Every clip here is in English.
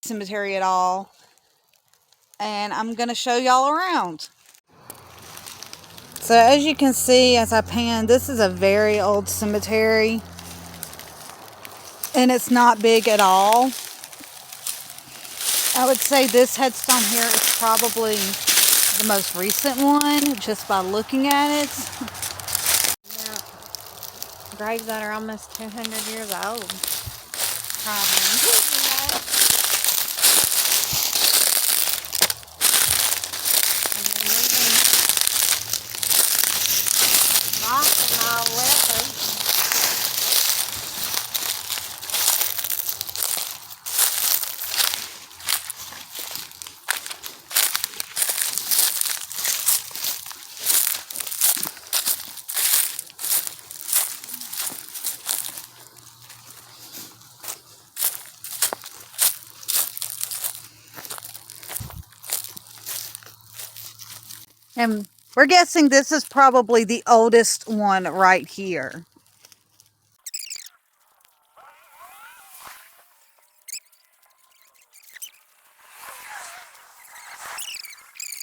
cemetery at all. And I'm going to show y'all around. So as you can see, as I pan, this is a very old cemetery. And it's not big at all. I would say this headstone here is probably the most recent one, just by looking at it. Yeah. Graves that are almost 200 years old. Probably. Rock and all weather. And we're guessing this is probably the oldest one right here.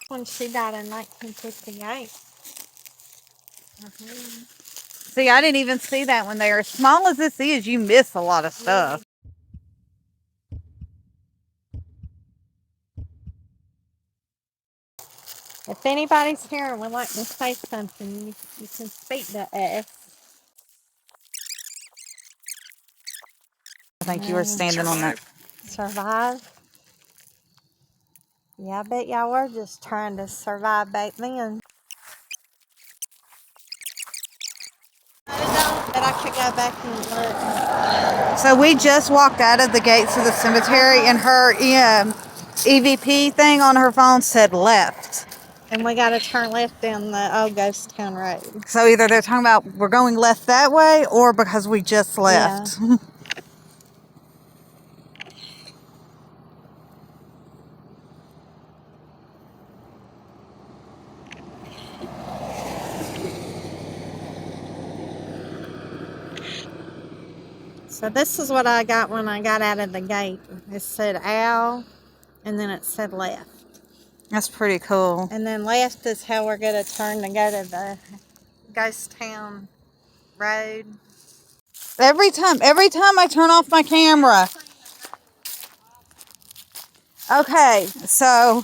When she died in 1958. See, I didn't even see that one there. As small as this is, you miss a lot of stuff. If anybody's here and would like to say something, you can speak to us. I think you were standing on that. Survive? Yeah, I bet y'all were just trying to survive back then. But I could go back and look. So we just walked out of the gates of the cemetery, and her EVP thing on her phone said left. And we got to turn left down the old Ghost Town Road. So either they're talking about we're going left that way, or because we just left. Yeah. So this is what I got when I got out of the gate. It said owl, and then it said left. That's pretty cool. And then left is how we're going to turn to go to the Ghost Town Road. Every time I turn off my camera. Okay, so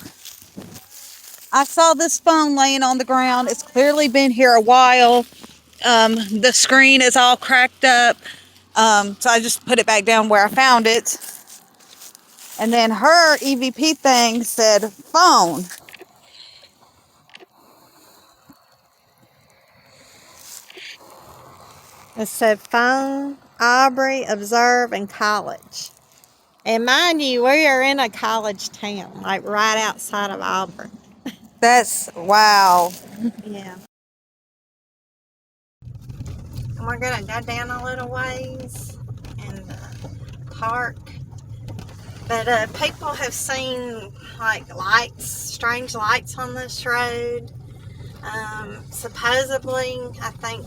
I saw this phone laying on the ground. It's clearly been here a while. The screen is all cracked up. So I just put it back down where I found it. And then her EVP thing said phone. It said phone, Aubrey, observe, and college. And mind you, we are in a college town, like right outside of Auburn. That's, wow. Yeah. And we're going to go down a little ways and park. But people have seen like lights, strange lights on this road. Supposedly, I think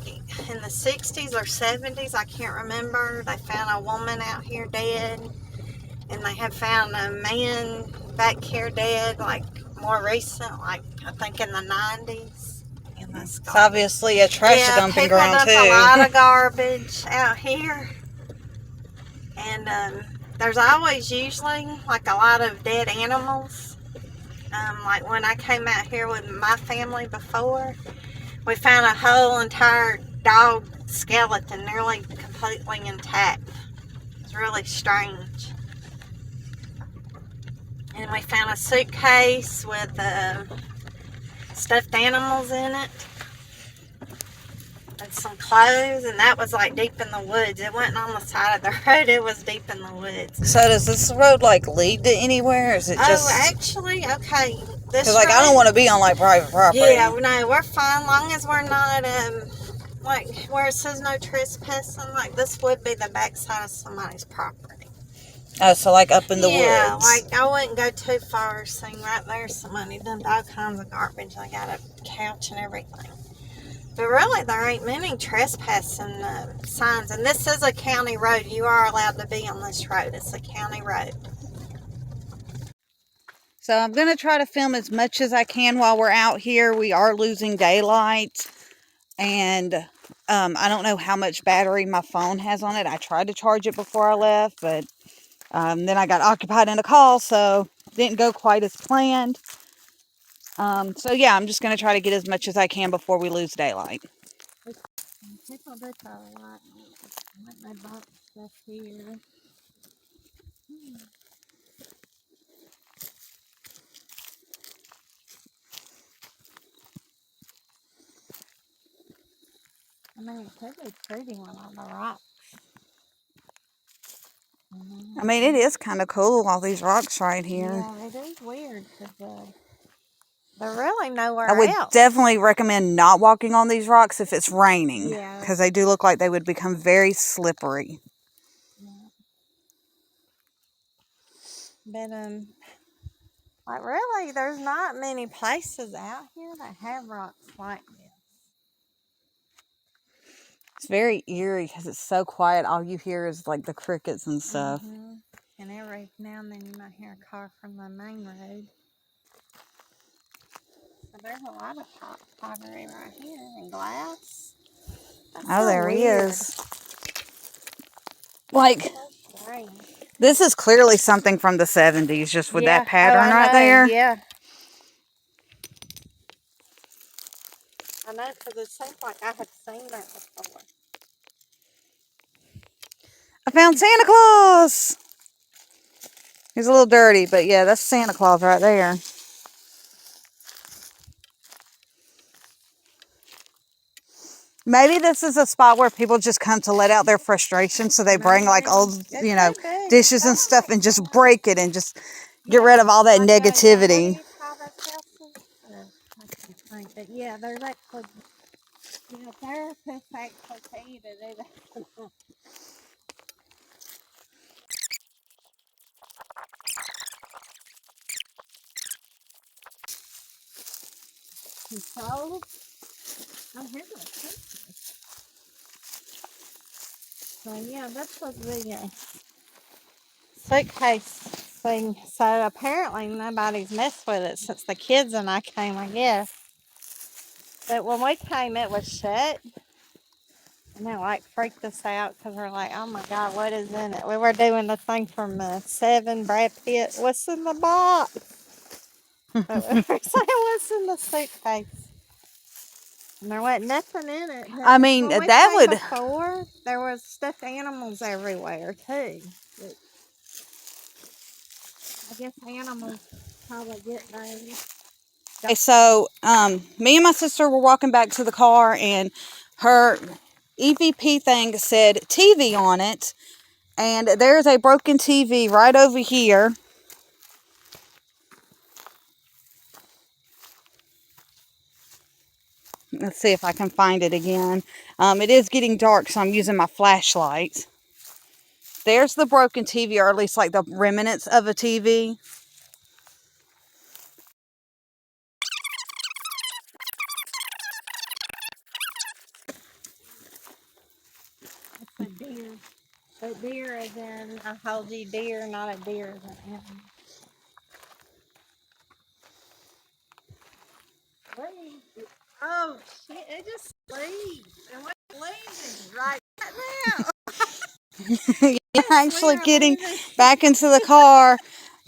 in the 60s or 70s, I can't remember, they found a woman out here dead. And they have found a man back here dead, like more recent, like I think in the 90s. It's obviously a trash dumping ground too. People dump a lot of garbage out here. And there's always usually like a lot of dead animals. Like when I came out here with my family before, we found a whole entire dog skeleton nearly completely intact. It was really strange. And we found a suitcase with stuffed animals in it. And some clothes, and that was like deep in the woods. It wasn't on the side of the road, it was deep in the woods. So does this road like lead to anywhere, or is it just... Oh, actually, okay. Because like I don't want to be on like private property. Yeah, no, we're fine, long as we're not, like where it says no trespassing, like this would be the backside of somebody's property. Oh, so like up in the woods. Yeah, like I wouldn't go too far. Seeing right there, somebody dumped all kinds of garbage. They got a couch and everything. But really, there ain't many trespassing signs. And this is a county road. You are allowed to be on this road. It's a county road. So I'm going to try to film as much as I can while we're out here. We are losing daylight. And I don't know how much battery my phone has on it. I tried to charge it before I left, but then I got occupied in a call, so didn't go quite as planned. So yeah, I'm just going to try to get as much as I can before we lose daylight. People do throw a lot. Like my box stuff here. I mean, it could be pretty one on the rocks. I mean, it is kind of cool, all these rocks right here. Yeah, it is weird because they're really nowhere I would else. definitely recommend not walking on these rocks if it's raining. Yeah. Because they do look like they would become very slippery. Yeah. But, like, really, there's not many places out here that have rocks like this. It's very eerie because it's so quiet. All you hear is like the crickets and stuff. Mm-hmm. And every now and then you might hear a car from the main road. So there's a lot of pottery right here and glass. That's Oh, so there weird. he is. Like, So strange. this is clearly something from the 70s, just with that Oh, pattern I right know. there. Yeah. I know, because it seems like I have seen that before. I found Santa Claus! He's a little dirty, but yeah, that's Santa Claus right there. Maybe this is a spot where people just come to let out their frustration, so they bring like old, you know, dishes and stuff and just break it and just get rid of all that negativity. I can't think, but yeah, there's actually, therapists actually tell you to do that. So, oh, here's a suitcase. So yeah, that's what the suitcase thing. So apparently nobody's messed with it since the kids and I came, I guess. But when we came, it was shut. And it like freaked us out because we're like, oh my God, what is in it? We were doing the thing from Seven, Brad Pitt. What's in the box? But we were saying, what's in the suitcase? And there wasn't nothing in it. I mean, when we that came would... before, there was stuffed animals everywhere too. But I guess animals probably get those. Okay, so me and my sister were walking back to the car, and her EVP thing said TV on it, and there's a broken TV right over here. Let's see if I can find it again. It is getting dark, so I'm using my flashlight. There's the broken TV, or at least like the remnants of a TV. It's a deer. But deer is in a whole deer, not a deer as an animal. Leave. Oh shit! It just leaves, and we're leaving right now. You're actually getting back into the car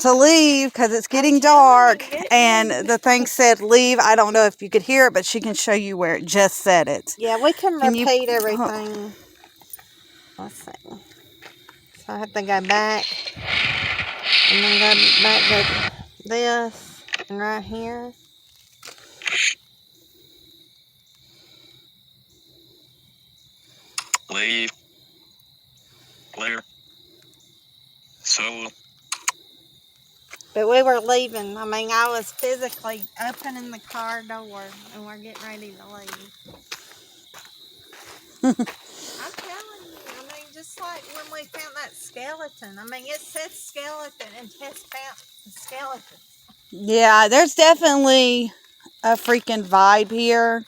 to leave because it's getting dark, and the thing said leave. I don't know if you could hear it, but she can show you where it just said it. Yeah, we can repeat everything. Let's see. So I have to go back, and then go back to this, and right here. Leave. Clear. So. But we were leaving. I mean, I was physically opening the car door, and we're getting ready to leave. I'm telling you, I mean, just like when we found that skeleton. I mean, it says skeleton, and Tess found the skeleton. Yeah, there's definitely a freaking vibe here.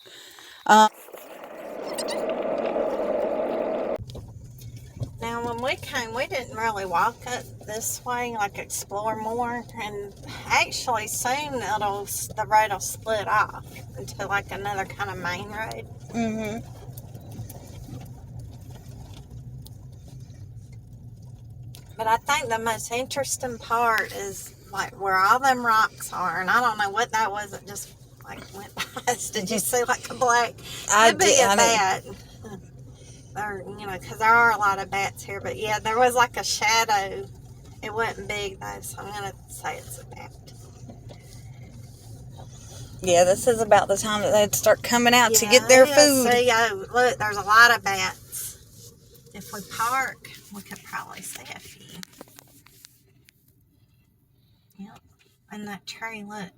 Now, when we we came, we didn't really walk up this way, like explore more. And actually, soon the road will split off into like another kind of main road. Mm-hmm. But I think the most interesting part is like where all them rocks are, and I don't know what that was. It just like went past. Did you see like a black? Could be a bat, or because there are a lot of bats here. But yeah, there was like a shadow. It wasn't big though, so I'm gonna say it's a bat. Yeah, this is about the time that they'd start coming out to get their food. See, oh, look, there's a lot of bats. If we park, we could probably see a few. Yep. And that tree, look.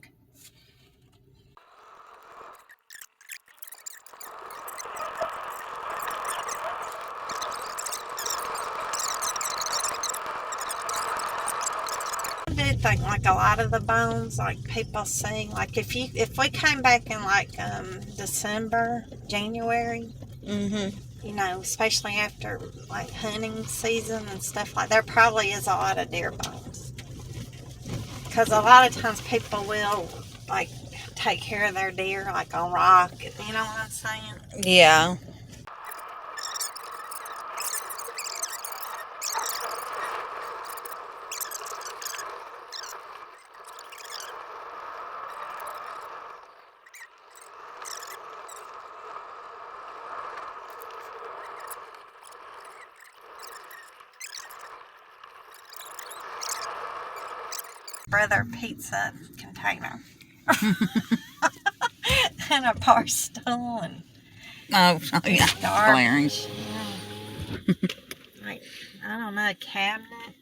I do think like a lot of the bones, like people see, like if we came back in like December, January, especially after like hunting season and stuff like, there probably is a lot of deer bones. Because a lot of times people will like take care of their deer like on rock, you know what I'm saying? Yeah. Brother pizza container. And a bar stool and Oh yeah. Glaring. Yeah. Like, I don't know, a cabinet.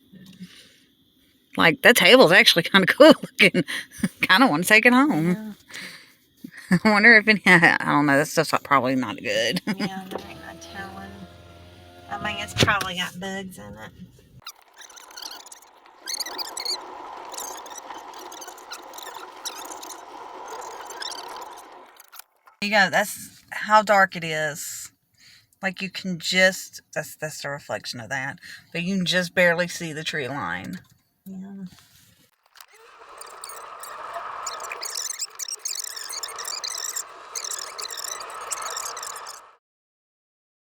Like, that table's actually kind of cool looking. Kind of want to take it home. Yeah. I wonder if I don't know, that stuff's probably not good. Yeah, there ain't no telling. I mean, it's probably got bugs in it. You go, that's how dark it is. Like, you can just, that's the reflection of that. But you can just barely see the tree line. Yeah.